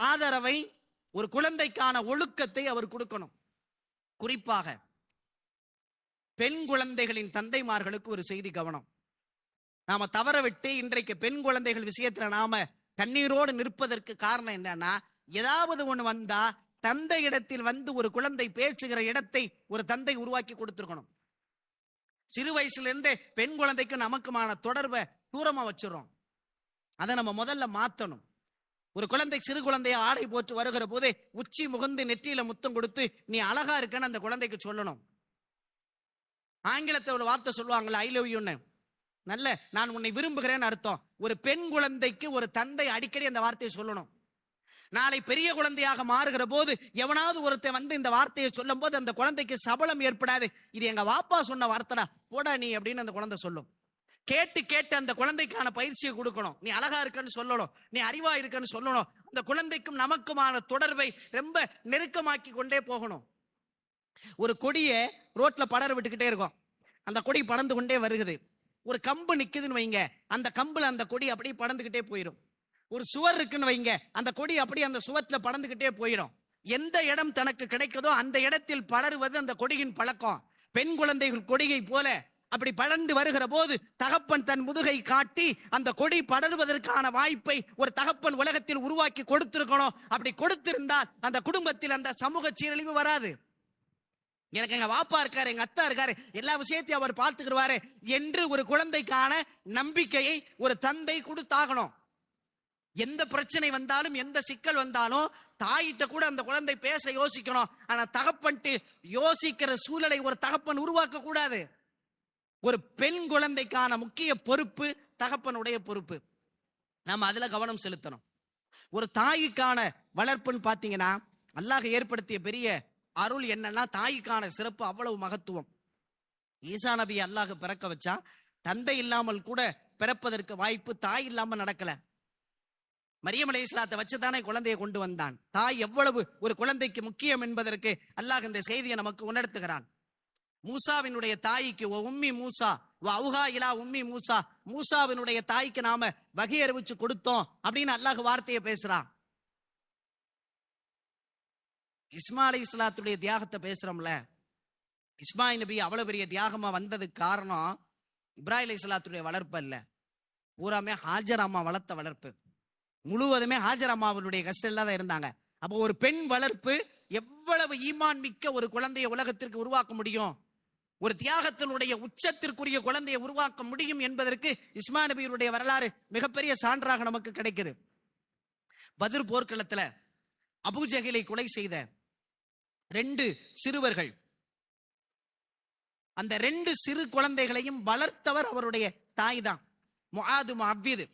ஆதரவை, ஒரு குழந்தைக்கான ஒழுக்கத்தை அவர் கொடுக்கணும். குறிப்பாக பெண் குழந்தைகளின் தந்தைமார்களுக்கு ஒரு செய்தி கவனம். நாம தவற விட்டு இன்றைக்கு பெண் குழந்தைகள் விஷயத்துல நாம கண்ணீரோடு நிற்பதற்கு காரணம் என்னன்னா, ஏதாவது ஒண்ணு வந்தா தந்தை இடத்தில் ஒரு குழந்தை பேசுகிற இடத்தை ஒரு தந்தை உருவாக்கி கொடுத்திருக்கணும். சிறு வயசுல இருந்தே பெண் குழந்தைக்கு நமக்குமான தொடர்பை தூரமா வச்சிடறோம். அதை நம்ம முதல்ல மாத்தணும். ஒரு குழந்தை சிறு குழந்தைய ஆடை போட்டு வருகிற போதே உச்சி முகந்து நெற்றியில முத்தம் கொடுத்து நீ அழகா இருக்கன்னு அந்த குழந்தைக்கு சொல்லணும். ஆங்கிலத்தை ஒரு வார்த்தை சொல்லுவாங்கல்ல, ஐ லவ் யூன்னு, நல்ல நான் உன்னை விரும்புகிறேன்னு அர்த்தம். ஒரு பெண் குழந்தைக்கு ஒரு தந்தை அடிக்கடி அந்த வார்த்தையை சொல்லணும். நாளை பெரிய குழந்தையாக மாறுகிற போது எவனாவது ஒருத்தன் இந்த வார்த்தையை சொல்லும் போது அந்த குழந்தைக்கு சபலம் ஏற்படாது. இது எங்க வாப்பா சொன்ன வார்த்தைடா, போடா நீ அப்படின்னு அந்த குழந்தை சொல்லும். கேட்டு கேட்டு அந்த குழந்தைக்கான பயிற்சியை கொடுக்கணும். நீ அழகா இருக்கன்னு சொல்லணும், நீ அறிவா இருக்கன்னு சொல்லணும். அந்த குழந்தைக்கும் நமக்குமான தொடர்பை ரொம்ப நெருக்கமாக்கி கொண்டே போகணும். ஒரு கொடியை ரோட்ல படர விட்டுக்கிட்டே இருக்கும். அந்த கொடி படர்ந்து கொண்டே வருகிறது. ஒரு கம்பு நிக்குதுன்னு வைங்க, அந்த கம்புல அந்த கொடி அப்படியே படர்ந்துகிட்டே போயிடும். ஒரு சுவர் இருக்குன்னு வைங்க, அந்த கொடி அப்படியே அந்த சுவத்துல படர்ந்துகிட்டே போயிடும். எந்த இடம் தனக்கு கிடைக்குதோ அந்த இடத்தில் படருவது அந்த கொடியின் பழக்கம். பெண் குழந்தைகள் கொடியை போல அப்படி படர்ந்து வருகிற போது தகப்பன் தன் முதுகை காட்டி அந்த கொடி படருவதற்கான வாய்ப்பை ஒரு தகப்பன் உலகத்தில் உருவாக்கி கொடுத்திருக்கணும். அப்படி கொடுத்திருந்தால் அந்த குடும்பத்தில் அந்த சமூக சீரழிவு வராது. எனக்கு எங்க வாப்பா இருக்காரு, எங்க அத்தா இருக்காரு, எல்லா விஷயத்தையும் அவர் பார்த்துக்கிடுவாரு என்று ஒரு குழந்தைக்கான நம்பிக்கையை ஒரு தந்தை கொடுத்தாகணும். எந்த பிரச்சனை வந்தாலும் எந்த சிக்கல் வந்தாலும் தாயிட்ட கூட அந்த குழந்தை பேச யோசிக்கணும். ஆனா தகப்பன்ட்டு யோசிக்கிற சூழலை ஒரு தகப்பன் உருவாக்க கூடாது. ஒரு பெண் குழந்தைக்கான முக்கிய பொறுப்பு தகப்பனுடைய பொறுப்பு. நாம அதுல கவனம் செலுத்தணும். ஒரு தாய்க்கான வளர்ப்புன்னு பாத்தீங்கன்னா அல்லாஹ் ஏற்படுத்திய பெரிய அருள் என்னன்னா, தாய்க்கான சிறப்பு அவ்வளவு மகத்துவம். ஈசா நபி அல்லாஹ் பிறக்க வச்சா, தந்தை இல்லாமல் கூட பிறப்பதற்கு வாய்ப்பு தாய் இல்லாம நடக்கல. மரியம் அலைஹிஸ்ஸலாத்தை வச்சுதானே குழந்தையை கொண்டு வந்தான். தாய் எவ்வளவு ஒரு குழந்தைக்கு முக்கியம் என்பதற்கு அல்லாஹ் இந்த செய்தியை நமக்கு உணர்த்துகிறான். மூசாவினுடைய தாய்க்கு உம்மி மூசா அவுஹா இலா உம்மி மூசா, மூசாவினுடைய தாய்க்கு நாம வகை அறிவிச்சு கொடுத்தோம் அப்படின்னு அல்லாஹ் வார்த்தையை பேசுறான். இஸ்மா அலைஹிஸ்ஸலாத்துடைய தியாகத்தை பேசுறோம்ல, இஸ்மாயில் நபி அவ்வளவு பெரிய தியாகமா வந்ததுக்கு காரணம் இப்ராஹிம் அலைஹிஸ்ஸலாத்துடைய வளர்ப்பு அல்ல, பூராமே ஹாஜர் அம்மா வளர்த்த வளர்ப்பு. முழுவதுமே ஹாஜர் அம்மாவுடைய கஷ்டம் தான் இருந்தாங்க. அப்போ ஒரு பெண் வளர்ப்பு எவ்வளவு ஈமான் மிக்க ஒரு குழந்தையை உலகத்திற்கு உருவாக்க முடியும், ஒரு தியாகத்தினுடைய உச்சத்திற்குரிய குழந்தையை உருவாக்க முடியும் என்பதற்கு இஸ்மாயில் நபியுடைய வரலாறு மிகப்பெரிய சான்றாக நமக்கு கிடைக்குது. பத்ர் போர்க்களத்துல அபூஜஹலை கொலை செய்த 2 சிறுவர்கள், அந்த 2 சிறு குழந்தைகளையும் வளர்த்தவர் அவருடைய தாய் தான். முஆது முஅவ்வித்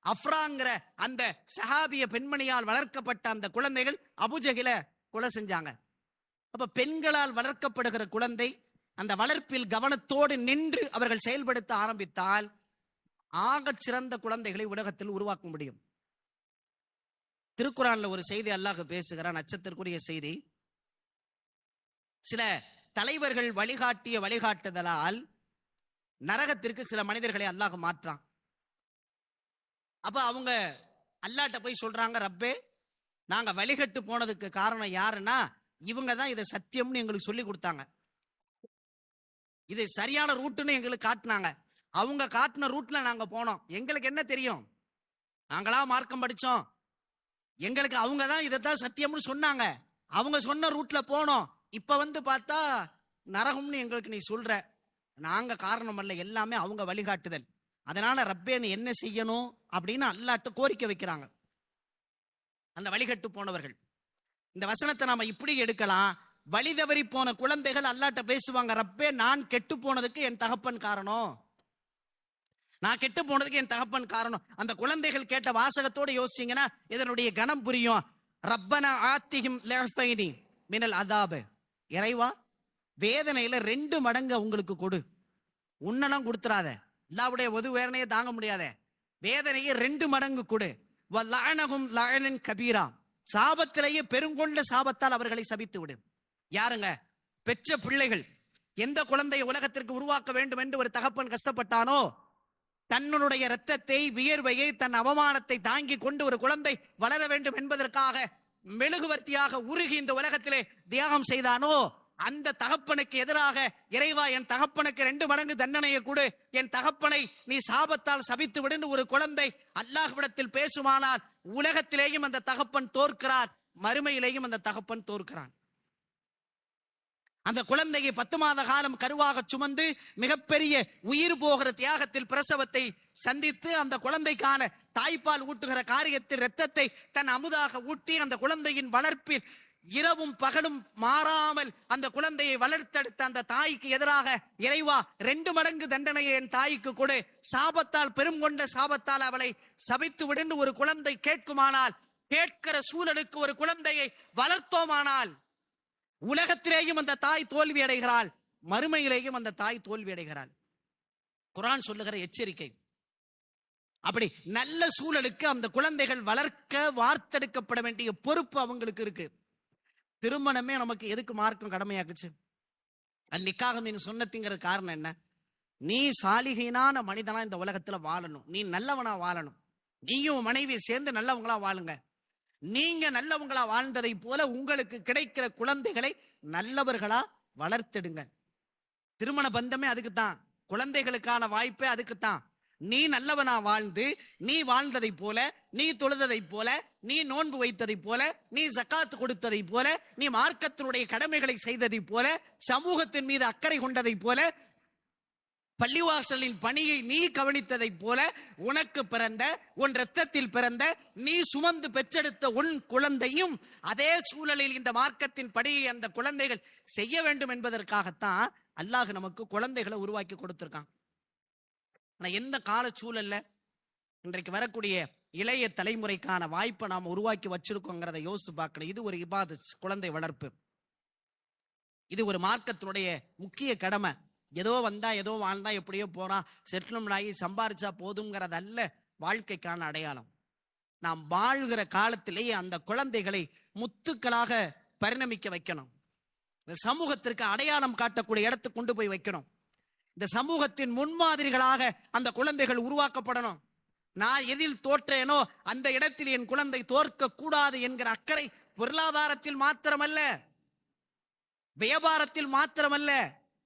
அஃப்ராங்கிற அந்த சஹாபிய பெண்மணியால் வளர்க்கப்பட்ட அந்த குழந்தைகள் அபூஜஹலை கொலை செஞ்சாங்க. அப்ப பெண்களால் வளர்க்கப்படுகிற குழந்தை அந்த வளர்ப்பில் கவனத்தோடு நின்று அவர்கள் செயல்படுத்த ஆரம்பித்தால் ஆகச் சிறந்த குழந்தைகளை உலகத்தில் உருவாக்க முடியும். திருக்குறான்ல ஒரு செய்தி அல்லாஹ் பேசுகிறான், நட்சத்திற்குரிய செய்தி. சில தலைவர்கள் வழிகாட்டிய வழிகாட்டுதலால் நரகத்திற்கு சில மனிதர்களை அல்லாஹ் மாற்றான். அப்ப அவங்க அல்லாஹ்ட்ட போய் சொல்றாங்க, ரப்பே நாங்க வழிகட்டு போனதுக்கு காரணம் யாருன்னா இவங்க தான் இதை சத்தியம்னு எங்களுக்கு சொல்லி கொடுத்தாங்க, இது சரியான ரூட்டுன்னு எங்களுக்கு காட்டினாங்க, அவங்க காட்டின ரூட்ல நாங்க போனோம், எங்களுக்கு என்ன தெரியும், நாங்களா மார்க்கம் படிச்சோம், எங்களுக்கு அவங்க தான் இதைத்தான் சத்தியம்னு சொன்னாங்க, அவங்க சொன்ன ரூட்ல போனோம், இப்ப வந்து பார்த்தா நரகம்னு எங்களுக்கு நீ சொல்ற, நாங்க காரணம் அல்ல, எல்லாமே அவங்க வழிகாட்டுதல், அதனால ரப்பேன்னு என்ன செய்யணும் அப்படின்னு அல்லாஹ்ட்ட கோரிக்கை வைக்கிறாங்க அந்த வழிகட்டு போனவர்கள். இந்த வசனத்தை நாம இப்படி எடுக்கலாம், வழி தவறி போன குழந்தைகள் அல்லாஹ்ட்ட பேசுவாங்க, ரப்பே நான் கெட்டு போனதுக்கு என் தகப்பன் காரணம், நான் கெட்டு போனதுக்கு என் தகப்பன் காரணம். அந்த குழந்தைகள் கேட்ட வாசகத்தோடு யோசிச்சீங்கன்னா இதனுடைய கணம் புரியும். ரப்பனா ஆத்திஹிம் லஃபைனி மினல் அதாப், இறைவா வேதனையில 2 மடங்கு உங்களுக்கு கொடு, உன்னெல்லாம் கொடுத்துறாத, அல்லாஹ்வுடைய ஒது வேதனையை தாங்க முடியாத, வேதனையை 2 மடங்கு கொடு. வலஅனஹும் லஅனன் கபீரா, சாபத்திலேயே பெருங்கொண்ட சாபத்தால் அவர்களை சபித்து விடு. யாருங்க? பெற்ற பிள்ளைகள். எந்த குழந்தையை உலகத்திற்கு உருவாக்க வேண்டும் என்று ஒரு தகப்பன் கஷ்டப்பட்டானோ, தன்னுடைய இரத்தத்தை வியர்வையை தன் அவமானத்தை தாங்கி கொண்டு ஒரு குழந்தை வளர வேண்டும் என்பதற்காக மெழுகுவர்த்தியாக உருகி இந்த உலகத்திலே தியாகம் செய்தானோ, அந்த தகப்பனுக்கு எதிராக இறைவா என் தகப்பனுக்கு 2 மடங்கு தண்டனையை கொடு, என் தகப்பனை நீ சாபத்தால் சபித்து விடு ஒரு குழந்தை அல்லாஹ்விடத்தில் பேசுமானால் உலகத்திலேயும் அந்த தகப்பன் தோற்கிறார், மறுமையிலேயும் அந்த தகப்பன் தோற்கிறான். அந்த குழந்தையை 10 மாத காலம் கருவாக சுமந்து மிகப்பெரிய உயிர் போகிற தியாகத்தில் பிரசவத்தை சந்தித்து அந்த குழந்தைக்கான தாய்ப்பால் ஊட்டுகிற காரியத்தில் இரத்தத்தை தன் அமுதாக ஊட்டி அந்த குழந்தையின் வளர்ப்பில் இரவும் பகலும் மாறாமல் அந்த குழந்தையை வளர்த்தெடுத்த அந்த தாய்க்கு எதிராக இறைவா 2 மடங்கு தண்டனையை என் தாய்க்கு கொடு, சாபத்தால் பெரும் கொண்ட சாபத்தால் அவளை சபித்து விடு ஒரு குழந்தை கேட்குமானால், கேட்கிற சூழலுக்கு ஒரு குழந்தையை வளர்த்தோமானால் உலகத்திலேயும் அந்த தாய் தோல்வி அடைகிறாள், மறுமையிலேயும் அந்த தாய் தோல்வி அடைகிறாள். குர்ஆன் சொல்லுகிற எச்சரிக்கை. அப்படி நல்ல சூழலுக்கு அந்த குழந்தைகள் வளர்க்க வார்த்தெடுக்கப்பட வேண்டிய பொறுப்பு அவங்களுக்கு இருக்கு. திருமணமே நமக்கு எதுக்கு மார்க்கம் கடமையாக்குச்சு? நிக்காஹ்மின் சுன்னத்திங்கிற காரணம் என்ன? நீ சாலிஹீனான மனிதனா இந்த உலகத்துல வாழணும், நீ நல்லவனா வாழணும், நீயும் மனைவி சேர்ந்து நல்லவங்களா வாழுங்க. நீங்க நல்லவங்களா வாழ்ந்ததை போல உங்களுக்கு கிடைக்கிற குழந்தைகளை நல்லவர்களா வளர்த்தெடுங்க. திருமண பந்தமே அதுக்குத்தான், குழந்தைகளுக்கான வாய்ப்பே அதுக்குத்தான். நீ நல்லவனா வாழ்ந்து நீ வாழ்ந்ததை போல, நீ தொழுததை போல, நீ நோன்பு வைத்ததை போல, நீ ஜகாத் கொடுத்ததை போல, நீ மார்க்கத்தினுடைய கடமைகளை செய்ததை போல, சமூகத்தின் மீது அக்கறை கொண்டதை போல பள்ளிவாசலின் பணியை நீ கவனித்ததைப் போல உனக்கு பிறந்த உன் இரத்தத்தில் பிறந்த நீ சுமந்து பெற்றெடுத்த உன் குழந்தையும் அதே சூழலில் இந்த மார்க்கத்தின் பணியை அந்த குழந்தைகள் செய்ய வேண்டும் என்பதற்காகத்தான் அல்லாஹ் நமக்கு குழந்தைகளை உருவாக்கி கொடுத்திருக்கான். ஆனா எந்த கால சூழல்ல இன்றைக்கு வரக்கூடிய இளைய தலைமுறைக்கான வாய்ப்பை நாம் உருவாக்கி வச்சிருக்கோங்கிறத யோசித்து பார்க்கணும். இது ஒரு இபாதத், குழந்தை வளர்ப்பு. இது ஒரு மார்க்கத்தினுடைய முக்கிய கடமை. ஏதோ வந்தா ஏதோ வாழ்ந்தா எப்படியோ போறான், செட்டில்மெண்ட் ஆகி சம்பாரிச்சா போதுங்கிறதல்ல வாழ்க்கைக்கான அடையாளம். நாம் வாழ்கிற காலத்திலேயே அந்த குழந்தைகளை முத்துக்களாக பரிணமிக்க வைக்கணும். இந்த சமூகத்திற்கு அடையாளம் காட்டக்கூடிய இடத்துக்கு கொண்டு போய் வைக்கணும். இந்த சமூகத்தின் முன்மாதிரிகளாக அந்த குழந்தைகள் உருவாக்கப்படணும். நான் எதில் தோற்றேனோ அந்த இடத்தில் என் குழந்தை தோற்க கூடாது என்கிற அக்கறை பொருளாதாரத்தில் மாத்திரமல்ல, வியாபாரத்தில் மாத்திரமல்ல,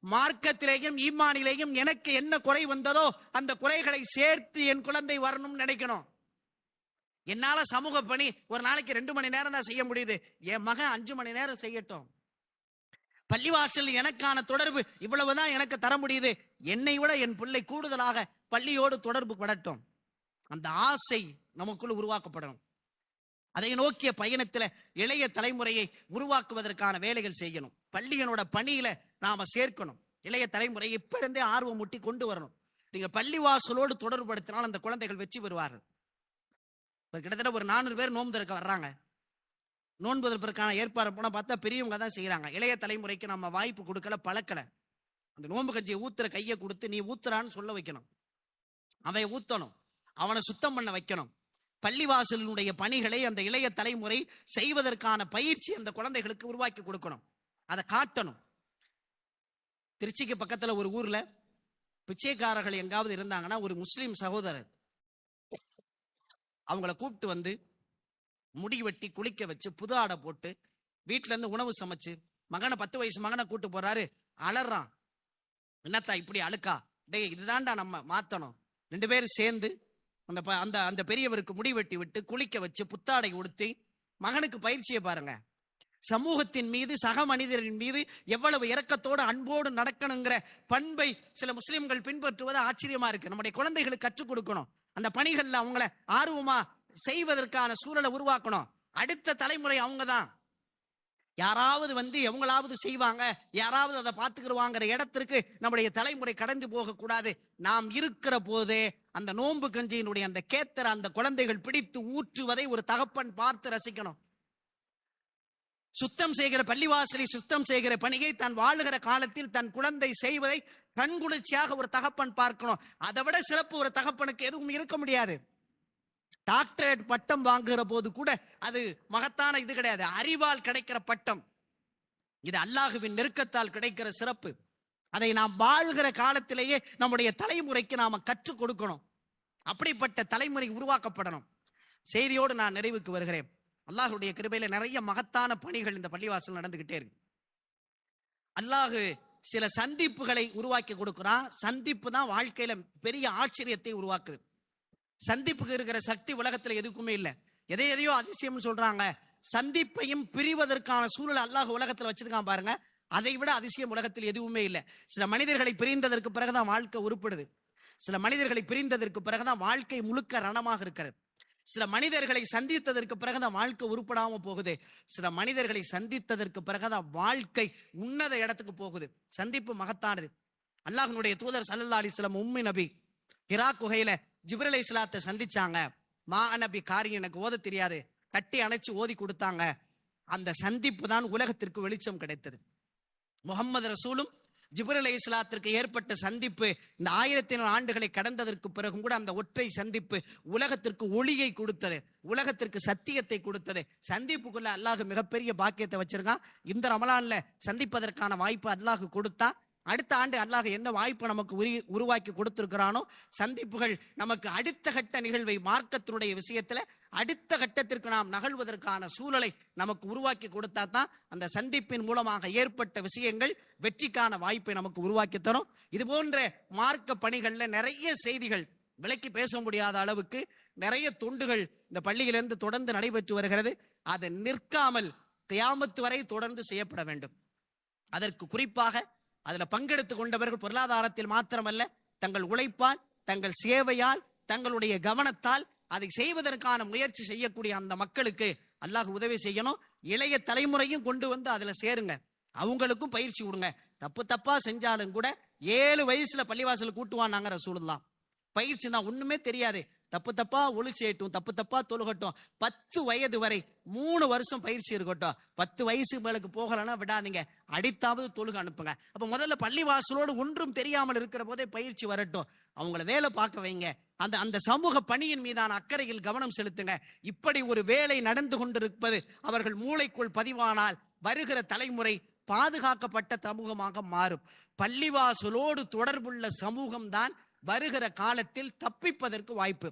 மார்க்கத்திலேயும் ஈமானிலேயும் எனக்கு என்ன குறை வந்ததோ அந்த குறைகளை சேர்த்து என் குழந்தை வரணும்னு நினைக்கணும். என்னால சமூக பணி ஒரு நாளைக்கு 2 மணி நேரம் தான் செய்ய முடியுது, என் மகன் 5 மணி நேரம் செய்யட்டும். பள்ளிவாசல் எனக்கான தொடர்பு இவ்வளவுதான் எனக்கு தர முடியுது, என்னை விட என் பிள்ளை கூடுதலாக பள்ளியோடு தொடர்பு படட்டும். அந்த ஆசை நமக்குள் உருவாக்கப்படணும். அதை நோக்கிய பயணத்துல இளைய தலைமுறையை உருவாக்குவதற்கான வேலைகள் செய்யணும். பள்ளியனோட பணியில நாம சேர்க்கணும். இளைய தலைமுறையை இப்ப இருந்தே ஆர்வம் முட்டி கொண்டு வரணும். நீங்க பள்ளிவாசலோடு தொடர்புபடுத்தினால் அந்த குழந்தைகள் வெற்றி பெறுவார்கள். கிட்டத்தட்ட ஒரு 400 பேர் நோன்பு திறக்க வர்றாங்க. நோன்பு திறப்பதற்கான ஏற்பாடு போனா பார்த்தா பெரியவங்க தான் செய்யறாங்க. இளைய தலைமுறைக்கு நம்ம வாய்ப்பு கொடுக்கல, பழக்கல. அந்த நோன்பு கஞ்சியை ஊத்துற கையை கொடுத்து நீ ஊத்துறான்னு சொல்ல வைக்கணும். அவன் ஊத்தணும், அவனை சுத்தம் பண்ண வைக்கணும். பள்ளிவாசலினுடைய பணிகளை அந்த இளைய தலைமுறை செய்வதற்கான பயிற்சி அந்த குழந்தைகளுக்கு உருவாக்கி கொடுக்கணும். அதை காட்டணும். திருச்சிக்கு பக்கத்துல ஒரு ஊர்ல பிச்சைக்காரர்கள் எங்காவது இருந்தாங்கன்னா ஒரு முஸ்லிம் சகோதரர் அவங்கள கூப்பிட்டு வந்து முடி வெட்டி குளிக்க வச்சு புது ஆடை போட்டு வீட்டுல இருந்து உணவு சமைச்சு மகனை 10 வயசு மகனை கூட்டு போறாரு. அலறான், என்னத்தா இப்படி அழுக்கா, டேய் இதுதான்டா நம்ம மாத்தணும். 2 பேரும் சேர்ந்து அந்த அந்த பெரியவருக்கு முடி வெட்டி விட்டு குளிக்க வச்சு புத்தாடை உடுத்தி மகனுக்கு பயிற்சியை பாருங்க. சமூகத்தின் மீது, சக மனிதரின் மீது எவ்வளவு இரக்கத்தோடு அன்போடு நடக்கணுங்கிற பண்பை சில முஸ்லிம்கள் பின்பற்றுவது ஆச்சரியமா இருக்கு. நம்முடைய குழந்தைகளுக்கு கற்றுக் கொடுக்கணும். அந்த பணிகள்ல அவங்கள ஆர்வமா செய்வதற்கான சூழலை உருவாக்கணும். அடுத்த தலைமுறை அவங்க தான். யாராவது வந்து எவங்களாவது செய்வாங்க, யாராவது அதை பார்த்துக்கிடுவாங்கிற இடத்திற்கு நம்முடைய தலைமுறை கடந்து போக கூடாது. நாம் இருக்கிற போதே அந்த நோன்பு கஞ்சியினுடைய அந்த கேத்தரை அந்த குழந்தைகள் பிடித்து ஊற்றுவதை ஒரு தகப்பன் பார்த்து ரசிக்கணும். சுத்தம் செய்கிற பள்ளிவாசலை சுத்தம் செய்கிற பணியை தான் வாழுகிற காலத்தில் தன் குழந்தை செய்வதை கண்குளிர்ச்சியாக ஒரு தகப்பன் பார்க்கணும். அதை விட சிறப்பு ஒரு தகப்பனுக்கு எதுவும் இருக்க முடியாது. டாக்டரேட் பட்டம் வாங்குகிற போது கூட அது மகத்தான இது கிடையாது, அறிவால் கிடைக்கிற பட்டம். இது அல்லாஹுவின் நெருக்கத்தால் கிடைக்கிற சிறப்பு. அதை நாம் வாழ்கிற காலத்திலேயே நம்முடைய தலைமுறைக்கு நாம கற்றுக் கொடுக்கணும். அப்படிப்பட்ட தலைமுறை உருவாக்கப்படணும். செய்தியோடு நான் நிறைவுக்கு வருகிறேன். அல்லாஹுடைய கிருபையில நிறைய மகத்தான பணிகள் இந்த பள்ளிவாசல் நடந்துகிட்டே இருக்கு. அல்லாஹு சில சந்திப்புகளை உருவாக்கி கொடுக்கிறான். சந்திப்பு தான் வாழ்க்கையில பெரிய ஆச்சரியத்தை உருவாக்குது. சந்திப்புக்கு இருக்கிற சக்தி உலகத்துல எதுக்குமே இல்லை. எதையோ அதிசயம் சொல்றாங்க. சந்திப்பையும் பிரிவதற்கான சூழல் அல்லாஹ் உலகத்துல வச்சிருக்கான் பாருங்க. அதை விட அதிசயம் உலகத்தில் எதுவுமே இல்லை. சில மனிதர்களை பிரிந்ததற்கு பிறகுதான் வாழ்க்கை உருப்படுது. சில மனிதர்களை பிரிந்ததற்கு பிறகுதான் வாழ்க்கை முழுக்க ரணமாக இருக்கிறது. சில மனிதர்களை சந்தித்ததற்கு பிறகுதான் வாழ்க்கை உருப்படாம போகுது. சில மனிதர்களை சந்தித்ததற்கு பிறகுதான் வாழ்க்கை உன்னத இடத்துக்கு போகுது. சந்திப்பு மகத்தானது. அல்லாஹ்வுடைய தூதர் ஸல்லல்லாஹு அலைஹி வஸல்லம் உம்மி நபி ஹிரா குகையில ஜிப்ரீல் அலைஹிஸ்ஸலாத்தை சந்திச்சாங்க. மா நபி காரியம் எனக்கு ஓத தெரியாது, கட்டி அணைச்சு ஓதி கொடுத்தாங்க. அந்த சந்திப்பு தான் உலகத்திற்கு வெளிச்சம் கிடைத்தது. முகமது ரசூலும் ஜிப்ரீல் அலைஹிஸ்ஸலாத்திற்கு ஏற்பட்ட சந்திப்பு இந்த 1400 ஆண்டுகளை கடந்ததற்கு பிறகும் கூட அந்த ஒற்றை சந்திப்பு உலகத்திற்கு ஒளியை கொடுத்தது, உலகத்திற்கு சத்தியத்தை கொடுத்தது. சந்திப்புக்குள்ள அல்லாஹ் மிகப்பெரிய பாக்கியத்தை வச்சிருக்கான். இந்த ரமலான்ல சந்திப்பதற்கான வாய்ப்பு அல்லாஹ் கொடுத்தா, அடுத்த ஆண்டு அல்லாஹ் என்ன வாய்ப்பு நமக்கு உருவாக்கி கொடுத்திருக்கிறானோ, சந்திப்புகள் நமக்கு அடுத்த கட்ட நிகழ்வை மார்க்கத்தினுடைய விஷயத்துல அடுத்த கட்டத்திற்கு நாம் நகழ்வதற்கான சூழலை நமக்கு உருவாக்கி கொடுத்தா தான் அந்த சந்திப்பின் மூலமாக ஏற்பட்ட விஷயங்கள் வெற்றிக்கான வாய்ப்பை நமக்கு உருவாக்கி தரும். இது போன்ற மார்க்க பணிகள்ல நிறைய செய்திகள் விலக்கி பேச முடியாத அளவுக்கு நிறைய தொண்டுகள் இந்த பள்ளியிலிருந்து தொடர்ந்து நடைபெற்று வருகிறது. அது நிற்காமல் கியாமத்து வரை தொடர்ந்து செய்யப்பட வேண்டும். அதற்கு குறிப்பாக அதுல பங்கெடுத்து கொண்டவர்கள் பொருளாதாரத்தில் மாத்திரமல்ல, தங்கள் உழைப்பால், தங்கள் சேவையால், தங்களுடைய கவனத்தால் அதை செய்வதற்கான முயற்சி செய்யக்கூடிய அந்த மக்களுக்கு அல்லாஹ் உதவி செய்யணும். இளைய தலைமுறையும் கொண்டு வந்து அதுல சேருங்க, அவங்களுக்கும் பயிற்சி கொடுங்க. தப்பு தப்பா செஞ்சாலும் கூட 7 வயசுல பள்ளிவாசல் கூட்டுவானாங்க ரசூலுல்லாஹ். பயிற்சி தான், ஒண்ணுமே தெரியாது, தப்பு தப்பா ஒளிச்சேட்டும், தப்பு தப்பா தொழுகட்டும். 10 வயது வரை 3 வருஷம் பயிற்சி இருக்கட்டும். 10 வயசு மேலுக்கு போகலன்னா விடாதீங்க, அடித்தாவது தொழுக அனுப்புங்க. அப்ப முதல்ல பள்ளிவாசலோடு ஒன்றும் தெரியாமல் இருக்கிற போதே பயிற்சி வரட்டும், அவங்கள வேலை பார்க்க வைங்க. அந்த அந்த சமூக பணியின் மீதான அக்கறையில் கவனம் செலுத்துங்க. இப்படி ஒரு வேலை நடந்து கொண்டிருப்பது அவர்கள் மூளைக்குள் பதிவானால் வருகிற தலைமுறை பாதுகாக்கப்பட்ட சமூகமாக மாறும். பள்ளிவாசலோடு தொடர்புள்ள சமூகம்தான் வருகிற காலத்தில் தப்பிப்பதற்கு வாய்ப்பு.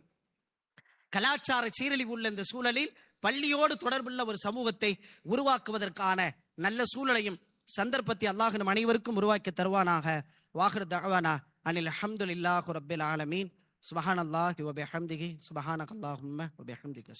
கலாச்சார சீரழிவு உள்ள இந்த சூழலில் பள்ளியோடு தொடர்புள்ள ஒரு சமூகத்தை உருவாக்குவதற்கான நல்ல சூழலையும் சந்தர்ப்பத்தை அல்லாஹ் நம் அனைவருக்கும் உருவாக்கி தருவானாக. வாஹிரு தஅவானா அனில் ஹம்துலில்லாஹி ரப்பில் ஆலமீன். சுப்ஹானல்லாஹி வ பிஹம்திஹி சுப்ஹானக்கல்லாஹும்ம வ பிஹம்திக.